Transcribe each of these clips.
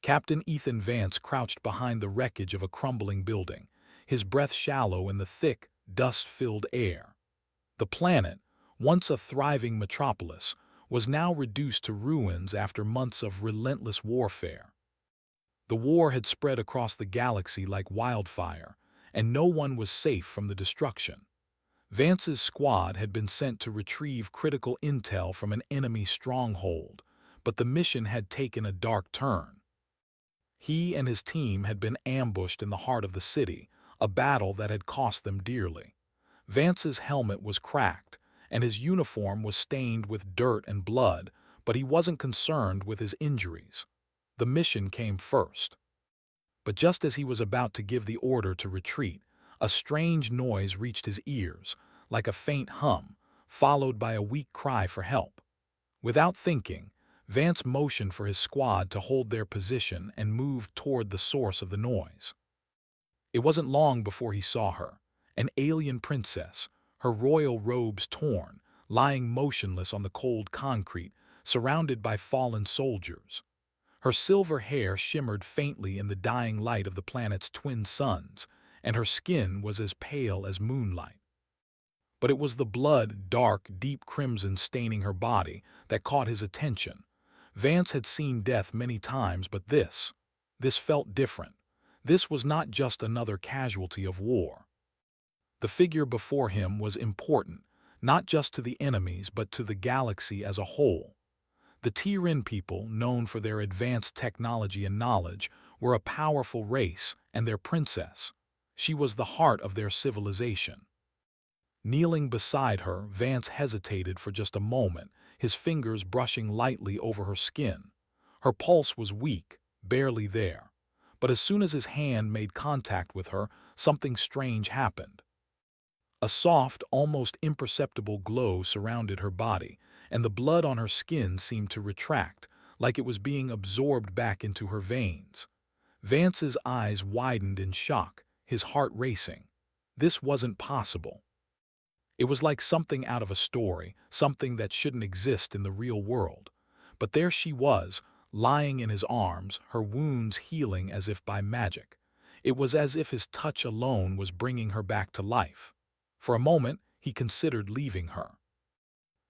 Captain Ethan Vance crouched behind the wreckage of a crumbling building, his breath shallow in the thick, dust-filled air. The planet, once a thriving metropolis, was now reduced to ruins after months of relentless warfare. The war had spread across the galaxy like wildfire, and no one was safe from the destruction. Vance's squad had been sent to retrieve critical intel from an enemy stronghold, but the mission had taken a dark turn. He and his team had been ambushed in the heart of the city, a battle that had cost them dearly. Vance's helmet was cracked, and his uniform was stained with dirt and blood, but he wasn't concerned with his injuries. The mission came first. But just as he was about to give the order to retreat, a strange noise reached his ears, like a faint hum, followed by a weak cry for help. Without thinking, Vance motioned for his squad to hold their position and moved toward the source of the noise. It wasn't long before he saw her, an alien princess, her royal robes torn, lying motionless on the cold concrete, surrounded by fallen soldiers. Her silver hair shimmered faintly in the dying light of the planet's twin suns, and her skin was as pale as moonlight. But it was the blood, dark, deep crimson staining her body, that caught his attention. Vance had seen death many times, but this felt different. This was not just another casualty of war. The figure before him was important, not just to the enemies but to the galaxy as a whole. The Tyrian people, known for their advanced technology and knowledge, were a powerful race, and their princess. She was the heart of their civilization. Kneeling beside her, Vance hesitated for just a moment, his fingers brushing lightly over her skin. Her pulse was weak, barely there. But as soon as his hand made contact with her, something strange happened. A soft, almost imperceptible glow surrounded her body, and the blood on her skin seemed to retract, like it was being absorbed back into her veins. Vance's eyes widened in shock, his heart racing. This wasn't possible. It was like something out of a story, something that shouldn't exist in the real world. But there she was, lying in his arms, her wounds healing as if by magic. It was as if his touch alone was bringing her back to life. For a moment, he considered leaving her.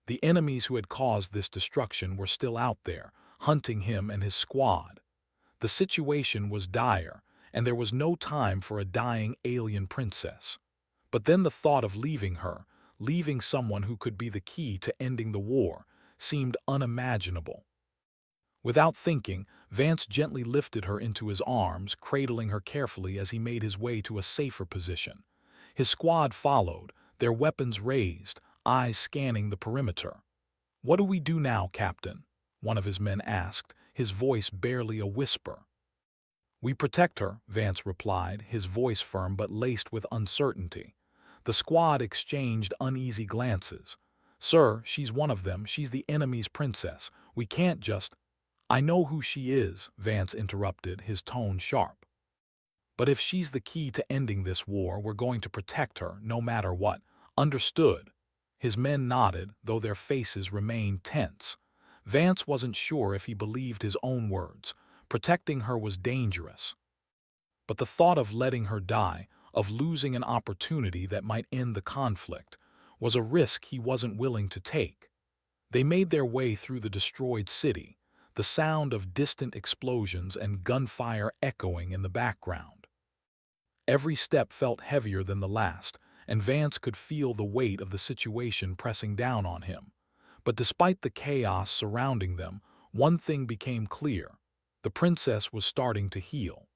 The enemies who had caused this destruction were still out there, hunting him and his squad. The situation was dire, and there was no time for a dying alien princess. But then the thought of leaving her, leaving someone who could be the key to ending the war, seemed unimaginable. Without thinking, Vance gently lifted her into his arms, cradling her carefully as he made his way to a safer position. His squad followed, their weapons raised, eyes scanning the perimeter. "What do we do now, Captain?" one of his men asked, his voice barely a whisper. "We protect her," Vance replied, his voice firm but laced with uncertainty. The squad exchanged uneasy glances. "Sir, she's one of them. She's the enemy's princess. We can't just—" "I know who she is," Vance interrupted, his tone sharp. "But if she's the key to ending this war, we're going to protect her, no matter what. Understood?" His men nodded, though their faces remained tense. Vance wasn't sure if he believed his own words. Protecting her was dangerous. But the thought of letting her die, of losing an opportunity that might end the conflict, was a risk he wasn't willing to take. They made their way through the destroyed city, the sound of distant explosions and gunfire echoing in the background. Every step felt heavier than the last, and Vance could feel the weight of the situation pressing down on him. But despite the chaos surrounding them, one thing became clear. The princess was starting to heal.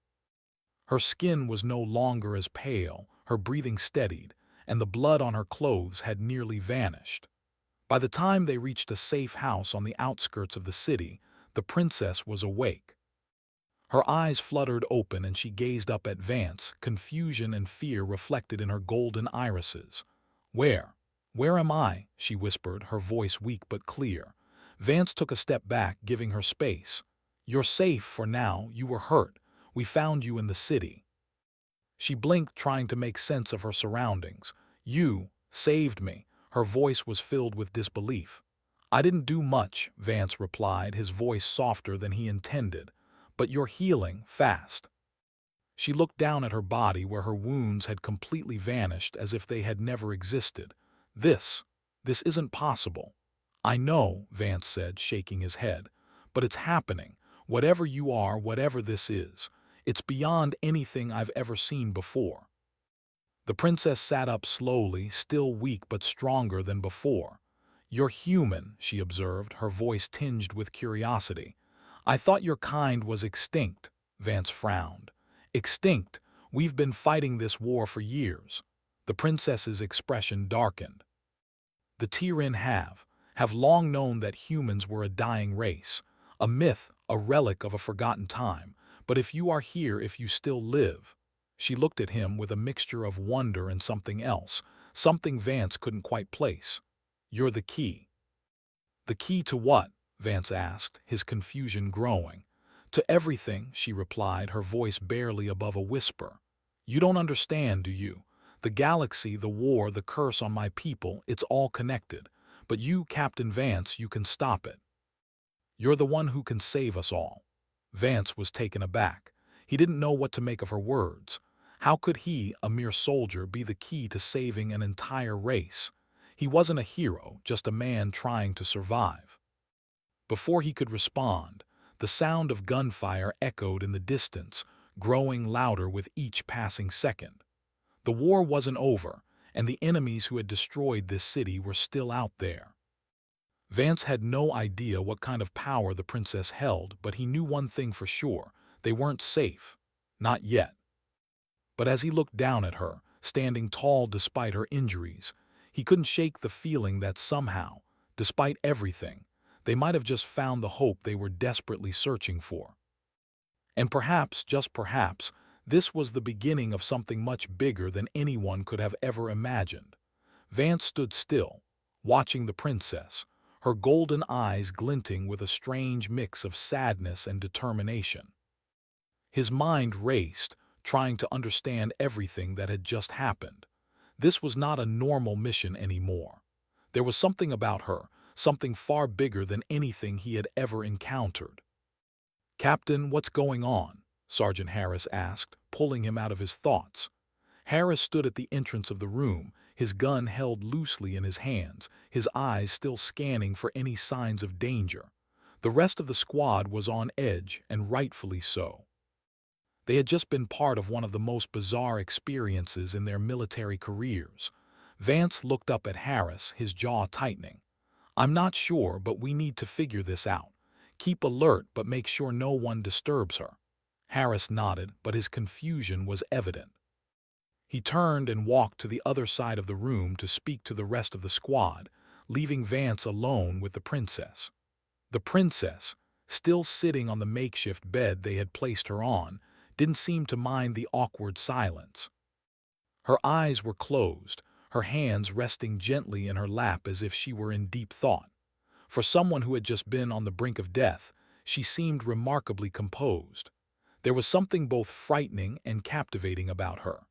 Her skin was no longer as pale, her breathing steadied, and the blood on her clothes had nearly vanished. By the time they reached a safe house on the outskirts of the city, the princess was awake. Her eyes fluttered open and she gazed up at Vance, confusion and fear reflected in her golden irises. Where am I?" she whispered, her voice weak but clear. Vance took a step back, giving her space. "You're safe for now. You were hurt. We found you in the city." She blinked, trying to make sense of her surroundings. "You saved me." Her voice was filled with disbelief. "I didn't do much," Vance replied, his voice softer than he intended. but you're healing fast." She looked down at her body where her wounds had completely vanished as if they had never existed. This isn't possible." "I know," Vance said, shaking his head, "but it's happening. Whatever you are, whatever this is, it's beyond anything I've ever seen before." The princess sat up slowly, still weak but stronger than before. "You're human," she observed, her voice tinged with curiosity. "I thought your kind was extinct." Vance frowned. "Extinct? We've been fighting this war for years." The princess's expression darkened. "The Tyrin have long known that humans were a dying race, a myth, a relic of a forgotten time. But if you are here, if you still live—" She looked at him with a mixture of wonder and something else, something Vance couldn't quite place. "You're the key." "The key to what?" Vance asked, his confusion growing. "To everything," she replied, her voice barely above a whisper. "You don't understand, do you? The galaxy, the war, the curse on my people, it's all connected. But you, Captain Vance, you can stop it. You're the one who can save us all." Vance was taken aback. He didn't know what to make of her words. How could he, a mere soldier, be the key to saving an entire race? He wasn't a hero, just a man trying to survive. Before he could respond, the sound of gunfire echoed in the distance, growing louder with each passing second. The war wasn't over, and the enemies who had destroyed this city were still out there. Vance had no idea what kind of power the princess held, but he knew one thing for sure: they weren't safe. Not yet. But as he looked down at her, standing tall despite her injuries, he couldn't shake the feeling that somehow, despite everything, they might have just found the hope they were desperately searching for. And perhaps, just perhaps, this was the beginning of something much bigger than anyone could have ever imagined. Vance stood still, watching the princess, her golden eyes glinting with a strange mix of sadness and determination. His mind raced, trying to understand everything that had just happened. This was not a normal mission anymore. There was something about her, something far bigger than anything he had ever encountered. "Captain, what's going on?" Sergeant Harris asked, pulling him out of his thoughts. Harris stood at the entrance of the room, his gun held loosely in his hands, his eyes still scanning for any signs of danger. The rest of the squad was on edge, and rightfully so. They had just been part of one of the most bizarre experiences in their military careers. Vance looked up at Harris, his jaw tightening. "I'm not sure, but we need to figure this out. Keep alert, but make sure no one disturbs her." Harris nodded, but his confusion was evident. He turned and walked to the other side of the room to speak to the rest of the squad, leaving Vance alone with the princess. The princess, still sitting on the makeshift bed they had placed her on, didn't seem to mind the awkward silence. Her eyes were closed, her hands resting gently in her lap as if she were in deep thought. For someone who had just been on the brink of death, she seemed remarkably composed. There was something both frightening and captivating about her.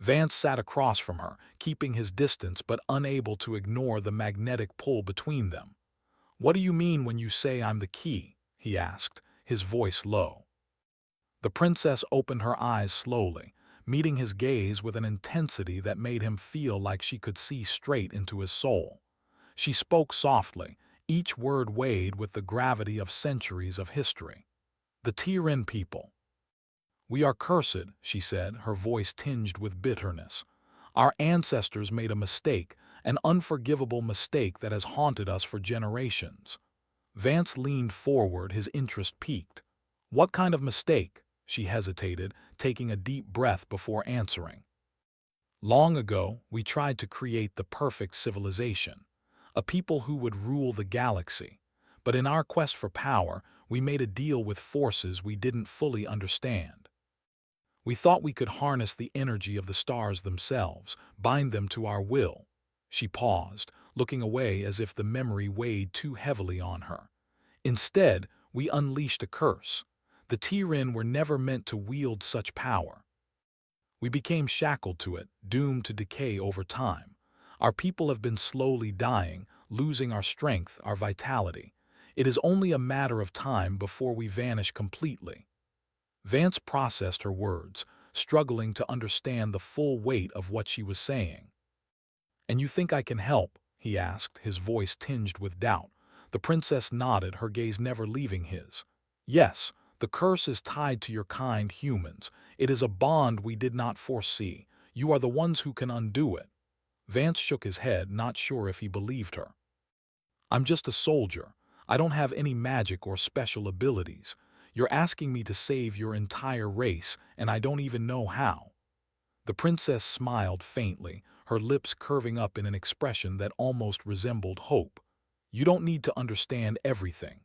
Vance sat across from her, keeping his distance but unable to ignore the magnetic pull between them. "What do you mean when you say I'm the key?" he asked, his voice low. The princess opened her eyes slowly, meeting his gaze with an intensity that made him feel like she could see straight into his soul. She spoke softly, each word weighed with the gravity of centuries of history. "The Tyrin people. We are cursed," she said, her voice tinged with bitterness. "Our ancestors made a mistake, an unforgivable mistake that has haunted us for generations." Vance leaned forward, his interest piqued. "What kind of mistake?" She hesitated, taking a deep breath before answering. "Long ago, we tried to create the perfect civilization, a people who would rule the galaxy. But in our quest for power, we made a deal with forces we didn't fully understand. We thought we could harness the energy of the stars themselves, bind them to our will." She paused, looking away as if the memory weighed too heavily on her. "Instead, we unleashed a curse. The Tyrin were never meant to wield such power. We became shackled to it, doomed to decay over time. Our people have been slowly dying, losing our strength, our vitality. It is only a matter of time before we vanish completely." Vance processed her words, struggling to understand the full weight of what she was saying. "And you think I can help?" he asked, his voice tinged with doubt. The princess nodded, her gaze never leaving his. "Yes, the curse is tied to your kind humans. It is a bond we did not foresee. You are the ones who can undo it." Vance shook his head, not sure if he believed her. "I'm just a soldier. I don't have any magic or special abilities. You're asking me to save your entire race, and I don't even know how." The princess smiled faintly, her lips curving up in an expression that almost resembled hope. "You don't need to understand everything.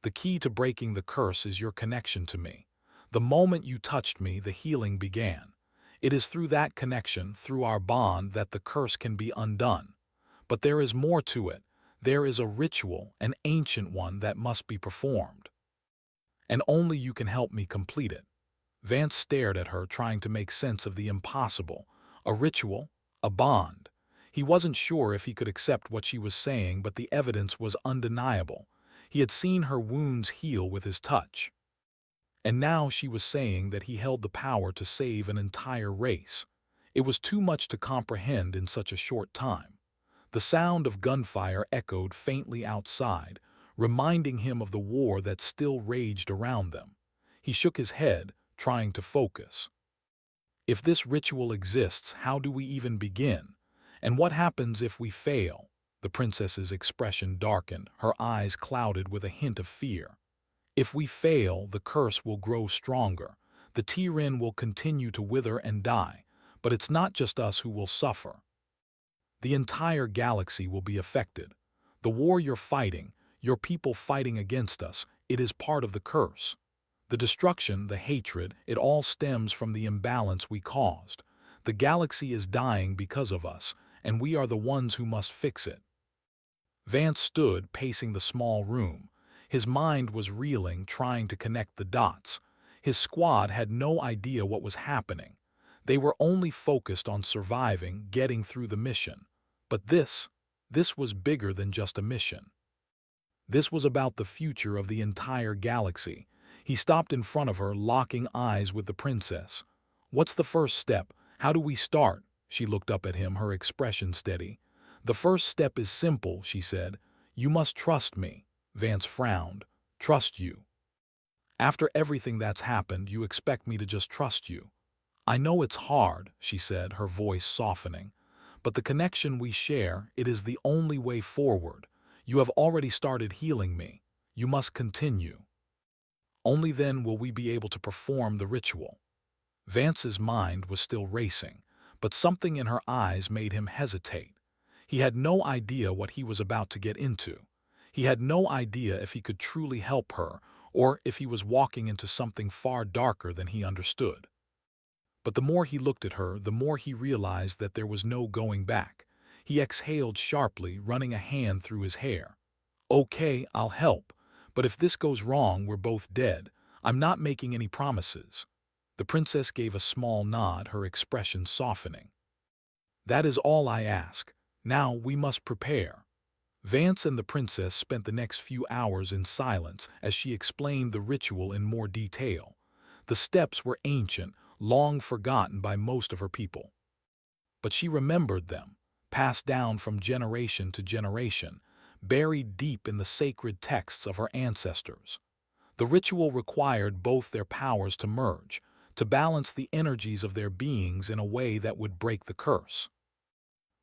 The key to breaking the curse is your connection to me. The moment you touched me, the healing began. It is through that connection, through our bond, that the curse can be undone. But there is more to it. There is a ritual, an ancient one that must be performed. And only you can help me complete it." Vance stared at her, trying to make sense of the impossible. A ritual? A bond? He wasn't sure if he could accept what she was saying, but the evidence was undeniable. He had seen her wounds heal with his touch. And now she was saying that he held the power to save an entire race. It was too much to comprehend in such a short time. The sound of gunfire echoed faintly outside, reminding him of the war that still raged around them. He shook his head, trying to focus. If this ritual exists, how do we even begin? And what happens if we fail? The princess's expression darkened, her eyes clouded with a hint of fear. "If we fail, the curse will grow stronger. The Tyrann will continue to wither and die. But it's not just us who will suffer. The entire galaxy will be affected. The war you're fighting, your people fighting against us, it is part of the curse. The destruction, the hatred, it all stems from the imbalance we caused. The galaxy is dying because of us, and we are the ones who must fix it." Vance stood, pacing the small room. His mind was reeling, trying to connect the dots. His squad had no idea what was happening. They were only focused on surviving, getting through the mission. But this was bigger than just a mission. This was about the future of the entire galaxy. He stopped in front of her, locking eyes with the princess. "What's the first step? How do we start?" She looked up at him, her expression steady. "The first step is simple," she said. "You must trust me." Vance frowned. "Trust you? After everything that's happened, you expect me to just trust you?" "I know it's hard," she said, her voice softening. "But the connection we share, it is the only way forward. You have already started healing me. You must continue. Only then will we be able to perform the ritual." Vance's mind was still racing, but something in her eyes made him hesitate. He had no idea what he was about to get into. He had no idea if he could truly help her, or if he was walking into something far darker than he understood. But the more he looked at her, the more he realized that there was no going back. He exhaled sharply, running a hand through his hair. "Okay, I'll help. But if this goes wrong, we're both dead. I'm not making any promises." The princess gave a small nod, her expression softening. "That is all I ask. Now we must prepare." Vance and the princess spent the next few hours in silence as she explained the ritual in more detail. The steps were ancient, long forgotten by most of her people. But she remembered them, passed down from generation to generation, buried deep in the sacred texts of her ancestors. The ritual required both their powers to merge, to balance the energies of their beings in a way that would break the curse.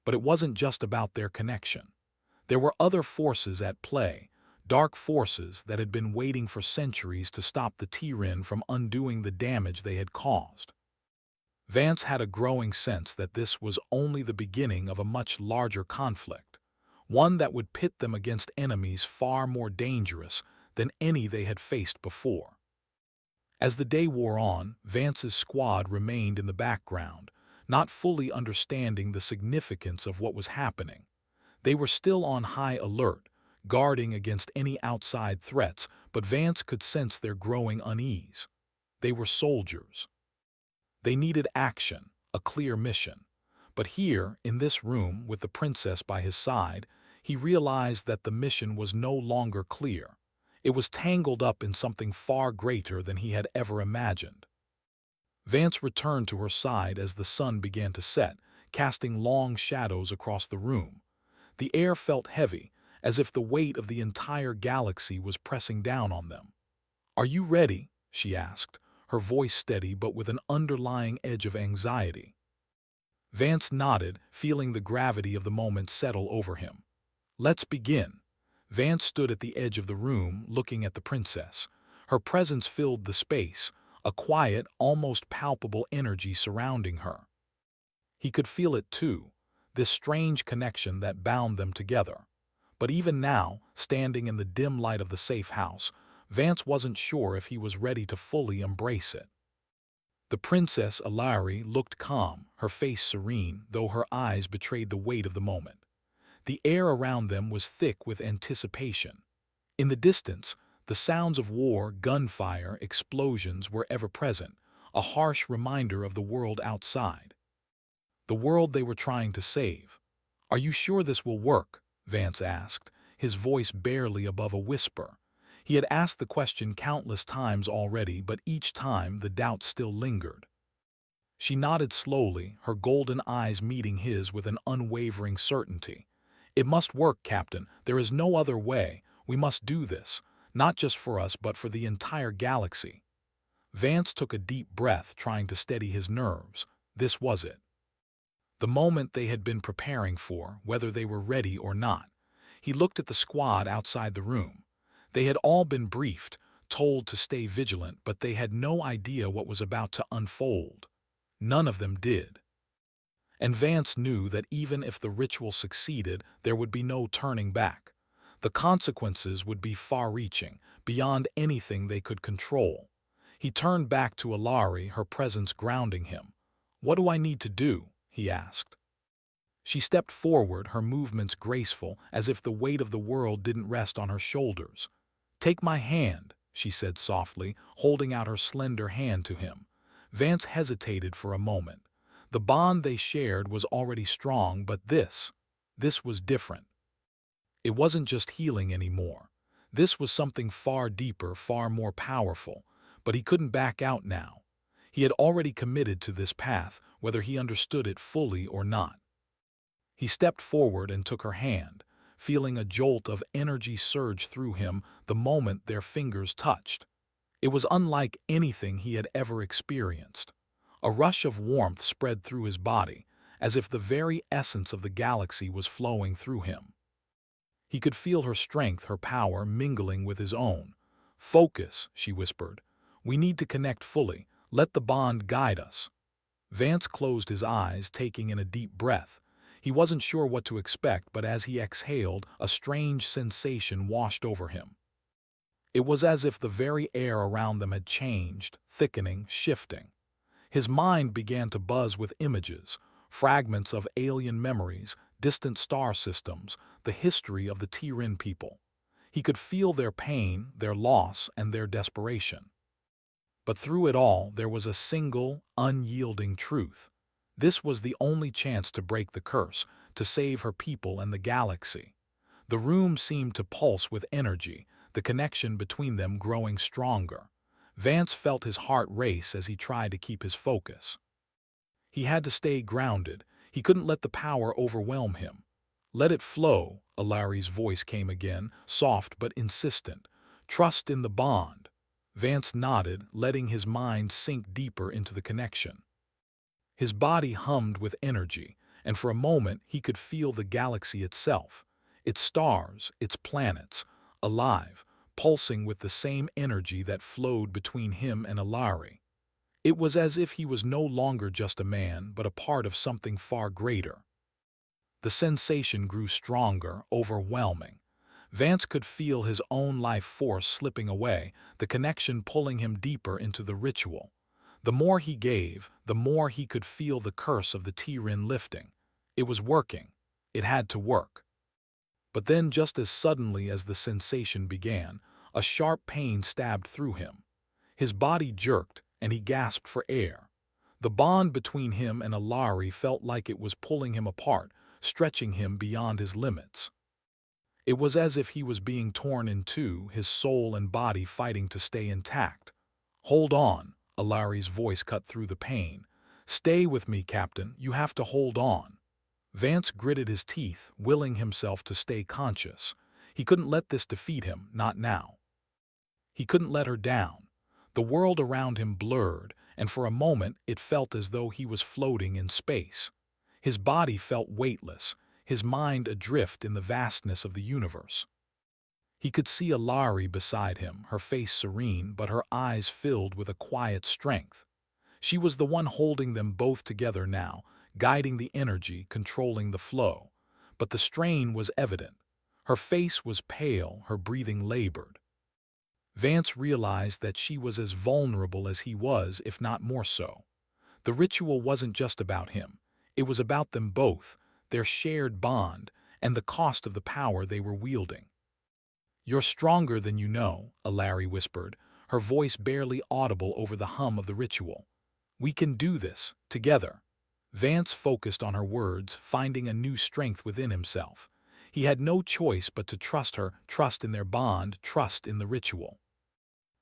But it wasn't just about their connection. There were other forces at play, dark forces that had been waiting for centuries to stop the Tyrann from undoing the damage they had caused. Vance had a growing sense that this was only the beginning of a much larger conflict, one that would pit them against enemies far more dangerous than any they had faced before. As the day wore on, Vance's squad remained in the background, not fully understanding the significance of what was happening. They were still on high alert, guarding against any outside threats, but Vance could sense their growing unease. They were soldiers. They needed action, a clear mission. But here, in this room, with the princess by his side, he realized that the mission was no longer clear. It was tangled up in something far greater than he had ever imagined. Vance returned to her side as the sun began to set, casting long shadows across the room. The air felt heavy, as if the weight of the entire galaxy was pressing down on them. "Are you ready?" she asked, her voice steady but with an underlying edge of anxiety. Vance nodded, feeling the gravity of the moment settle over him. "Let's begin." Vance stood at the edge of the room, looking at the princess. Her presence filled the space, a quiet, almost palpable energy surrounding her. He could feel it too, this strange connection that bound them together. But even now, standing in the dim light of the safe house, Vance wasn't sure if he was ready to fully embrace it. The Princess Alari looked calm, her face serene, though her eyes betrayed the weight of the moment. The air around them was thick with anticipation. In the distance, the sounds of war, gunfire, explosions were ever present, a harsh reminder of the world outside. The world they were trying to save. "Are you sure this will work?" Vance asked, his voice barely above a whisper. He had asked the question countless times already, but each time the doubt still lingered. She nodded slowly, her golden eyes meeting his with an unwavering certainty. "It must work, Captain. There is no other way. We must do this, not just for us but for the entire galaxy." Vance took a deep breath, trying to steady his nerves. This was it. The moment they had been preparing for, whether they were ready or not. He looked at the squad outside the room. They had all been briefed, told to stay vigilant, but they had no idea what was about to unfold. None of them did. And Vance knew that even if the ritual succeeded, there would be no turning back. The consequences would be far-reaching, beyond anything they could control. He turned back to Alari, her presence grounding him. "What do I need to do?" he asked. She stepped forward, her movements graceful, as if the weight of the world didn't rest on her shoulders. "Take my hand," she said softly, holding out her slender hand to him. Vance hesitated for a moment. The bond they shared was already strong, but this was different. It wasn't just healing anymore. This was something far deeper, far more powerful. But he couldn't back out now. He had already committed to this path, whether he understood it fully or not. He stepped forward and took her hand, feeling a jolt of energy surge through him the moment their fingers touched. It was unlike anything he had ever experienced. A rush of warmth spread through his body, as if the very essence of the galaxy was flowing through him. He could feel her strength, her power, mingling with his own. "Focus," she whispered. "We need to connect fully. Let the bond guide us." Vance closed his eyes, taking in a deep breath. He wasn't sure what to expect, but as he exhaled, a strange sensation washed over him. It was as if the very air around them had changed, thickening, shifting. His mind began to buzz with images, fragments of alien memories, distant star systems, the history of the Tyran people. He could feel their pain, their loss, and their desperation. But through it all, there was a single, unyielding truth. This was the only chance to break the curse, to save her people and the galaxy. The room seemed to pulse with energy, the connection between them growing stronger. Vance felt his heart race as he tried to keep his focus. He had to stay grounded. He couldn't let the power overwhelm him. "Let it flow," Alari's voice came again, soft but insistent. "Trust in the bond." Vance nodded, letting his mind sink deeper into the connection. His body hummed with energy, and for a moment he could feel the galaxy itself, its stars, its planets, alive, pulsing with the same energy that flowed between him and Alari. It was as if he was no longer just a man, but a part of something far greater. The sensation grew stronger, overwhelming. Vance could feel his own life force slipping away, the connection pulling him deeper into the ritual. The more he gave, the more he could feel the curse of the Tyran lifting. It was working. It had to work. But then, just as suddenly as the sensation began, a sharp pain stabbed through him. His body jerked, and he gasped for air. The bond between him and Alari felt like it was pulling him apart, stretching him beyond his limits. It was as if he was being torn in two, his soul and body fighting to stay intact. "Hold on," Alari's voice cut through the pain. "Stay with me, Captain. You have to hold on." Vance gritted his teeth, willing himself to stay conscious. He couldn't let this defeat him, not now. He couldn't let her down. The world around him blurred, and for a moment it felt as though he was floating in space. His body felt weightless, his mind adrift in the vastness of the universe. He could see Alari beside him, her face serene, but her eyes filled with a quiet strength. She was the one holding them both together now, guiding the energy, controlling the flow. But the strain was evident. Her face was pale, her breathing labored. Vance realized that she was as vulnerable as he was, if not more so. The ritual wasn't just about him. It was about them both, their shared bond, and the cost of the power they were wielding. "You're stronger than you know," Alari whispered, her voice barely audible over the hum of the ritual. "We can do this, together." Vance focused on her words, finding a new strength within himself. He had no choice but to trust her, trust in their bond, trust in the ritual.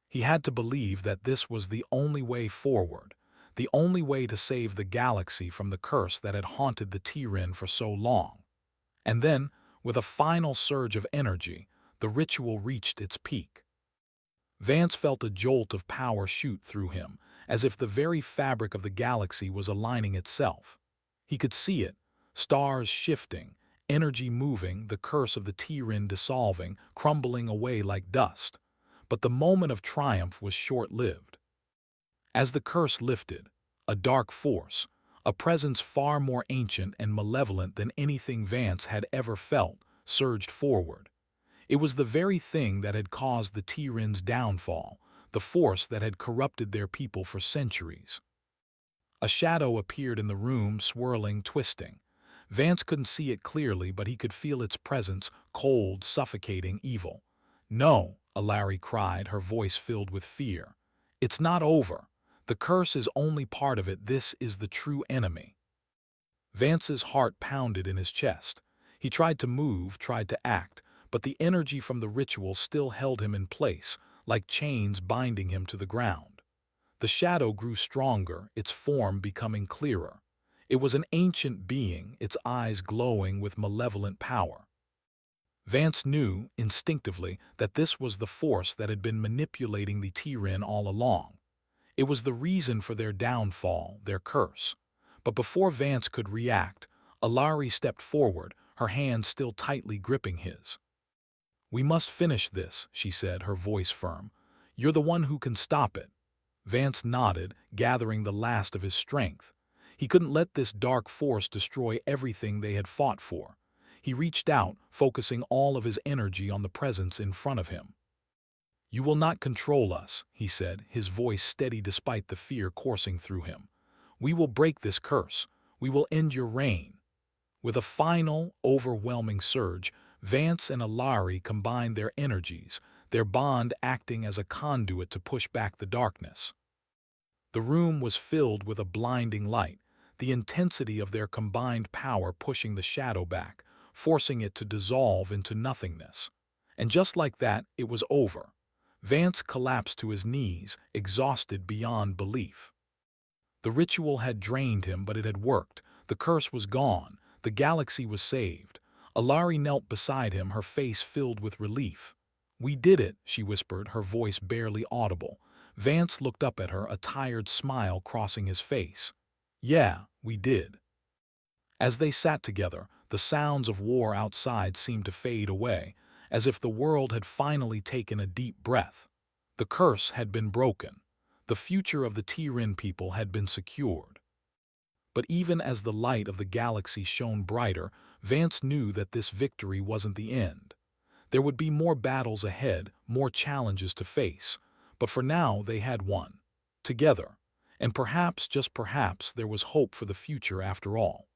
He had to believe that this was the only way forward, the only way to save the galaxy from the curse that had haunted the Tyran for so long. And then, with a final surge of energy, the ritual reached its peak. Vance felt a jolt of power shoot through him, as if the very fabric of the galaxy was aligning itself. He could see it, stars shifting, energy moving, the curse of the Tyran dissolving, crumbling away like dust. But the moment of triumph was short-lived. As the curse lifted, a dark force, a presence far more ancient and malevolent than anything Vance had ever felt, surged forward. It was the very thing that had caused the Tyran's downfall, the force that had corrupted their people for centuries. A shadow appeared in the room, swirling, twisting. Vance couldn't see it clearly, but he could feel its presence, cold, suffocating, evil. "No," Alari cried, her voice filled with fear. "It's not over. The curse is only part of it. This is the true enemy." Vance's heart pounded in his chest. He tried to move, tried to act, but the energy from the ritual still held him in place, like chains binding him to the ground. The shadow grew stronger, its form becoming clearer. It was an ancient being, its eyes glowing with malevolent power. Vance knew, instinctively, that this was the force that had been manipulating the Tyran all along. It was the reason for their downfall, their curse. But before Vance could react, Alari stepped forward, her hand still tightly gripping his. "We must finish this," she said, her voice firm. "You're the one who can stop it." Vance nodded, gathering the last of his strength. He couldn't let this dark force destroy everything they had fought for. He reached out, focusing all of his energy on the presence in front of him. "You will not control us," he said, his voice steady despite the fear coursing through him. "We will break this curse. We will end your reign." With a final, overwhelming surge, Vance and Alari combined their energies, their bond acting as a conduit to push back the darkness. The room was filled with a blinding light, the intensity of their combined power pushing the shadow back, forcing it to dissolve into nothingness. And just like that, it was over. Vance collapsed to his knees, exhausted beyond belief. The ritual had drained him, but it had worked. The curse was gone. The galaxy was saved. Alari knelt beside him, her face filled with relief. "We did it," she whispered, her voice barely audible. Vance looked up at her, a tired smile crossing his face. "Yeah, we did." As they sat together, the sounds of war outside seemed to fade away, as if the world had finally taken a deep breath. The curse had been broken. The future of the Tyran people had been secured. But even as the light of the galaxy shone brighter, Vance knew that this victory wasn't the end. There would be more battles ahead, more challenges to face. But for now, they had won. Together. And perhaps, just perhaps, there was hope for the future after all.